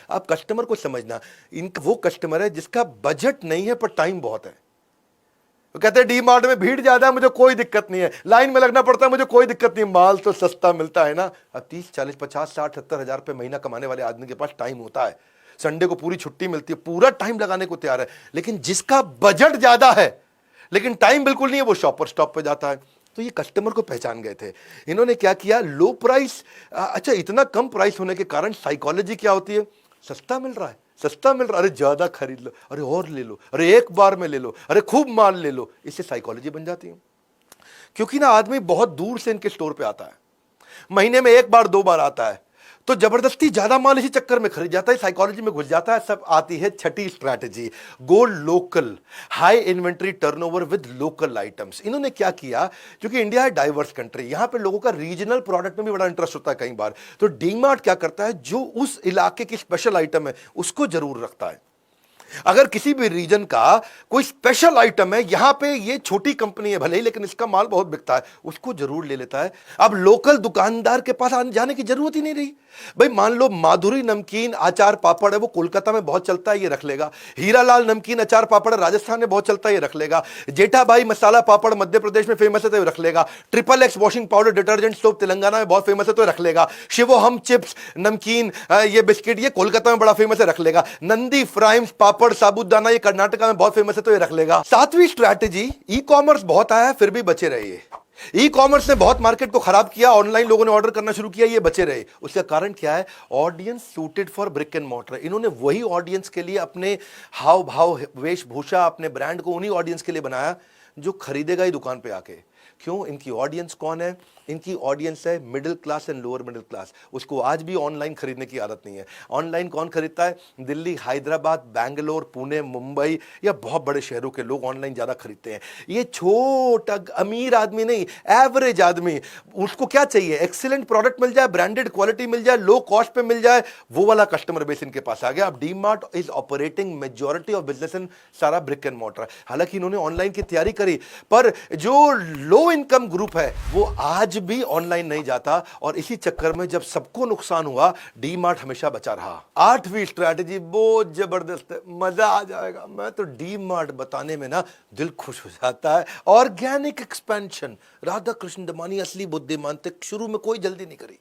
आप कस्टमर को समझना, इनका वो कस्टमर है जिसका बजट नहीं है पर टाइम बहुत है। तो कहते हैं डी मार्ट में भीड़ ज्यादा है, मुझे कोई दिक्कत नहीं है, लाइन में लगना पड़ता है, मुझे कोई दिक्कत नहीं, माल तो सस्ता मिलता है ना। अब 30 40 50 60 70 हजार रुपए महीना कमाने वाले आदमी के पास टाइम होता है, संडे को पूरी छुट्टी मिलती है, पूरा टाइम लगाने को तैयार है। लेकिन जिसका बजट ज्यादा है लेकिन टाइम बिल्कुल नहीं है, वो शॉपर स्टॉप पे जाता है। तो ये कस्टमर को पहचान गए थे। इन्होंने क्या किया, लो प्राइस, अच्छा इतना कम प्राइस होने के कारण साइकोलॉजी क्या होती है, सस्ता मिल रहा है, सस्ता मिल रहा है, अरे ज्यादा खरीद लो, अरे और ले लो, अरे एक बार में ले लो, अरे खूब माल ले लो। इससे साइकोलॉजी बन जाती है। क्योंकि ना आदमी बहुत दूर से इनके स्टोर पे आता है, महीने में एक बार दो बार आता है, तो जबरदस्ती ज्यादा माल इसी चक्कर में खरीद जाता है, साइकोलॉजी में घुस जाता है। सब आती है छठी strategy, go local, high inventory turnover with local items. इन्होंने क्या किया, क्योंकि इंडिया है डाइवर्स कंट्री, यहां पे लोगों का रीजनल प्रोडक्ट में भी बड़ा इंटरेस्ट होता है कई बार। तो डीमार्ट क्या करता है, जो उस इलाके की स्पेशल आइटम है उसको जरूर रखता है। अगर किसी भी रीजन का कोई स्पेशल आइटम है, यहां पे ये छोटी कंपनी है भले ही लेकिन इसका माल बहुत बिकता है, उसको जरूर ले लेता है। अब लोकल दुकानदार के पास आने जाने की जरूरत ही नहीं रही। भाई मान लो माधुरी नमकीन अचार पापड़ है, वो कोलकाता में बहुत चलता है, ये रख लेगा। हीरालाल नमकीन अचार पापड़ राजस्थान में बहुत चलता है, ये रख लेगा। जेठाबाई मसाला पापड़ मध्य प्रदेश में फेमस है, तो ये रख लेगा। Triple x washing powder detergent soap Telangana में बहुत फेमस है, तो रख लेगा। शिवोहम चिप्स नमकीन ये बिस्किट ये कोलकाता में बड़ा फेमस है, रख लेगा। नंदी फ्राइम्स पापड़ साबुदाना ये कर्नाटका में बहुत फेमस है, तो ये रख लेगा। सातवीं स्ट्रैटेजी, ई कॉमर्स बहुत आया है फिर भी बचे रहिए। ई कॉमर्स ने बहुत मार्केट को खराब किया, ऑनलाइन लोगों ने ऑर्डर करना शुरू किया, ये बचे रहे। उसका कारण क्या है, audience suited for brick and mortar. इन्होंने वही ऑडियंस के लिए अपने हाव भाव वेशभूषा, अपने ब्रांड को उन्हीं ऑडियंस के लिए बनाया जो खरीदेगा ही दुकान पे आके। क्यों, इनकी ऑडियंस कौन है, इनकी ऑडियंस है middle class and lower middle class. उसको आज भी ऑनलाइन खरीदने की आदत नहीं है। ऑनलाइन कौन खरीदता है, दिल्ली, हैदराबाद, बैंगलोर, पुणे, मुंबई या बहुत बड़े शहरों के लोग ऑनलाइन ज्यादा खरीदते हैं। ये छोटा अमीर आदमी नहीं, एवरेज आदमी, उसको क्या चाहिए, एक्सीलेंट प्रोडक्ट मिल जाए, ब्रांडेड क्वालिटी मिल जाए, लो कॉस्ट पे मिल जाए, वो वाला कस्टमर बेस इनके पास आ गया। अब DMart is operating majority of business in सारा ब्रिक एंड मॉर्टर। हालांकि इन्होंने ऑनलाइन की तैयारी करी, पर जो लो इनकम ग्रुप है वो आज भी ऑनलाइन नहीं जाता, और इसी चक्कर में जब सबको नुकसान हुआ, डीमार्ट हमेशा बचा रहा। आठवीं स्ट्रैटेजी बहुत जबरदस्त है, मजा आ जाएगा। मैं तो डीमार्ट बताने में ना दिल खुश हो जाता है। ऑर्गेनिक एक्सपेंशन, राधा कृष्ण दमानी असली बुद्धिमान थे। शुरू में कोई जल्दी नहीं करी,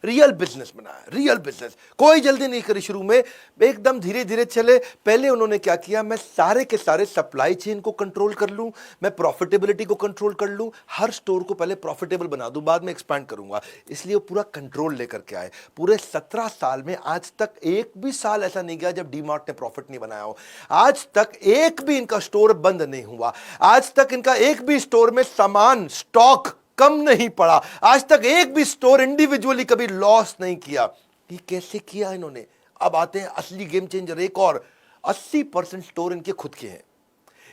रियल बिजनेस बनाया, रियल बिजनेस, कोई जल्दी नहीं करी शुरू में, एकदम धीरे धीरे चले। पहले उन्होंने क्या किया, मैं सारे के सारे सप्लाई चेन को कंट्रोल कर लूं, मैं प्रॉफिटेबिलिटी को कंट्रोल कर लूं, हर स्टोर को पहले प्रॉफिटेबल बना दूं, बाद में एक्सपैंड करूंगा। इसलिए वो पूरा कंट्रोल लेकर के आए। पूरे 17 साल में आज तक एक भी साल ऐसा नहीं गया जब डीमार्ट ने प्रॉफिट नहीं बनाया हो। आज तक एक भी इनका स्टोर बंद नहीं हुआ, आज तक इनका एक भी स्टोर में सामान स्टॉक कम नहीं पड़ा, आज तक एक भी स्टोर इंडिविजुअली कभी लॉस नहीं किया। ये कैसे किया इन्होंने। अब आते हैं असली गेम चेंजर, एक और, 80% स्टोर इनके खुद के हैं,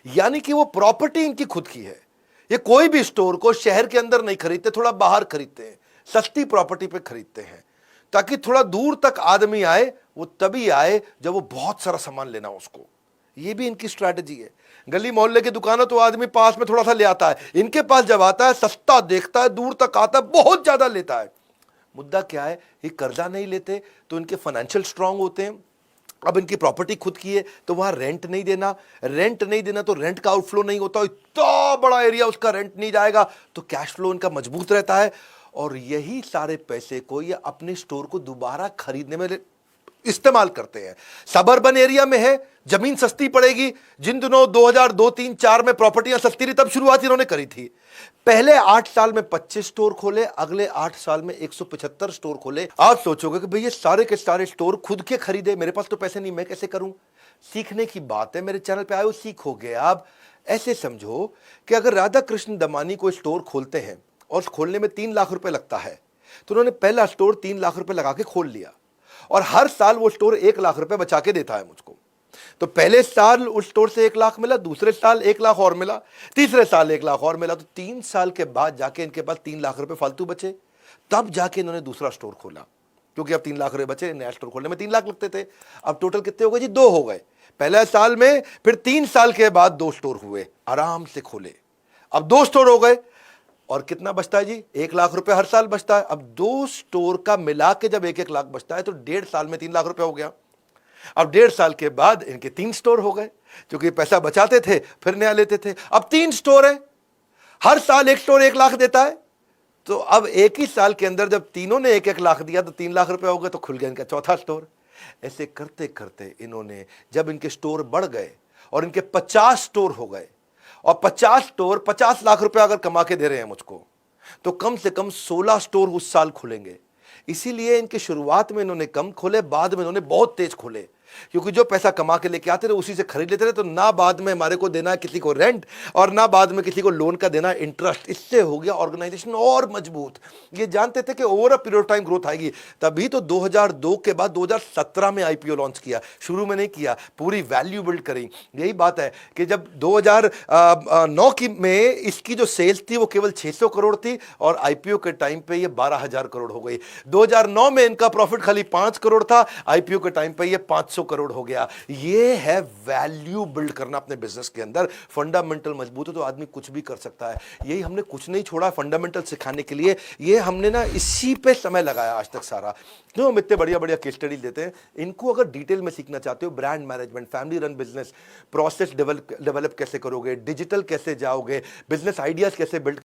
यानी कि वो प्रॉपर्टी इनकी खुद की है। ये कोई भी स्टोर को शहर के अंदर नहीं खरीदते, थोड़ा बाहर खरीदते हैं, सस्ती प्रॉपर्टी पे खरीदते हैं, ताकि थोड़ा दूर तक आदमी आए, वो तभी आए जब वो बहुत सारा सामान लेना हो उसको। ये भी इनकी स्ट्रैटेजी है। गली मोहल्ले की दुकान तो आदमी पास में थोड़ा सा ले आता है, इनके पास जब आता है सस्ता देखता है, दूर तक आता है, बहुत ज्यादा लेता है। मुद्दा क्या है, ये कर्जा नहीं लेते तो इनके फाइनेंशियल स्ट्रांग होते हैं। अब इनकी प्रॉपर्टी खुद की है तो वहां रेंट नहीं देना, रेंट नहीं देना तो रेंट का आउटफ्लो नहीं होता, इतना बड़ा एरिया उसका रेंट नहीं जाएगा, तो कैश फ्लो इनका मजबूत रहता है। और यही सारे पैसे को ये अपने स्टोर को दोबारा खरीदने में इस्तेमाल करते हैं। सबर्बन एरिया में है, जमीन सस्ती पड़ेगी। जिन दिनों 2002, 3, 4 में प्रॉपर्टियां सस्ती रही, तब शुरुआत इन्होंने करी थी। पहले 8 साल में 25 स्टोर खोले, अगले 8 साल में 175 स्टोर खोले। आप सोचोगे कि भाई ये सारे के सारे स्टोर खुद के खरीदे, मेरे पास तो पैसे नहीं, मैं कैसे करूं। सीखने की बात है, मेरे चैनल पे आए हो, सीखोगे आप। ऐसे समझो कि अगर राधा कृष्ण दमानी को स्टोर खोलते हैं और खोलने में 3 लाख रुपए लगता है, तो उन्होंने पहला स्टोर 3 लाख रुपए लगा के खोल लिया, और हर साल वो स्टोर 1 लाख रुपए बचा के देता है मुझको। तो पहले साल उस स्टोर से 1 लाख मिला, दूसरे साल 1 लाख और मिला, तीसरे साल 1 लाख और मिला, तो 3 साल के बाद जाके इनके पास 3 लाख रुपए फालतू बचे। तब जाके इन्होंने दूसरा स्टोर खोला, क्योंकि अब 3 लाख रुपए बचे, नया स्टोर खोलने में 3 लाख लगते थे। अब टोटल कितने हो गए जी, 2 हो गए पहले साल में, फिर 3 साल के बाद 2 स्टोर हुए, आराम से खोले। अब 2 स्टोर हो गए, और कितना बचता है जी, 1 लाख रुपए हर साल बचता है। अब 2 स्टोर का मिला के जब 1-1 लाख बचता है, तो 1.5 साल में 3 लाख रुपए हो गया। अब 1.5 साल के बाद इनके 3 स्टोर हो गए, क्योंकि पैसा बचाते थे फिर नया लेते थे। अब 3 स्टोर है, हर साल एक स्टोर 1 लाख देता है। तो अब एक ही साल के अंदर जब तीनों ने 1-1 लाख दिया तो 3 लाख रुपए हो गए, तो खुल गया इनका चौथा स्टोर। ऐसे करते करते इन्होंने, जब इनके स्टोर बढ़ गए और इनके 50 स्टोर हो गए, और 50 स्टोर 50 लाख रुपए अगर कमा के दे रहे हैं मुझको, तो कम से कम 16 स्टोर उस साल खुलेंगे। इसीलिए इनके शुरुआत में इन्होंने कम खोले, बाद में इन्होंने बहुत तेज खोले, क्योंकि जो पैसा कमा के लेके आते थे उसी से खरीद लेते थे। तो ना बाद में हमारे को देना है किसी को रेंट, और ना बाद में किसी को लोन का देना इंटरेस्ट। इससे हो गया ऑर्गेनाइजेशन और मजबूत। ये जानते थे कि over a period of time growth आएगी, तभी तो 2002 के बाद 2017 में आईपीओ लॉन्च किया। शुरू में नहीं किया, पूरी वैल्यू बिल्ड करी। यही बात है कि जब 2009 की में इसकी जो सेल्स थी वो केवल 600 करोड़ थी, और आईपीओ के टाइम पे ये 12,000 करोड़ हो गई। 2009 में इनका प्रॉफिट खाली 5 करोड़ था, आईपीओ के टाइम पे ये 500 करोड़ हो गया। ये है वैल्यू बिल्ड करना अपने बिजनेस के अंदर। फंडामेंटल मजबूत है तो आदमी कुछ भी कर सकता है। यही हमने कुछ नहीं छोड़ा फंडामेंटल सिखाने के लिए। ये हमने ना इसी पे समय लगाया आज तक सारा। क्यों हम इतने बढ़िया बढ़िया केस स्टडी देते हैं। इनको अगर डिटेल में सीखना चाहते हो, brand management, family run business, process develop कैसे करोगे, डिजिटल कैसे जाओगे, बिजनेस आइडियाज कैसे बिल्ड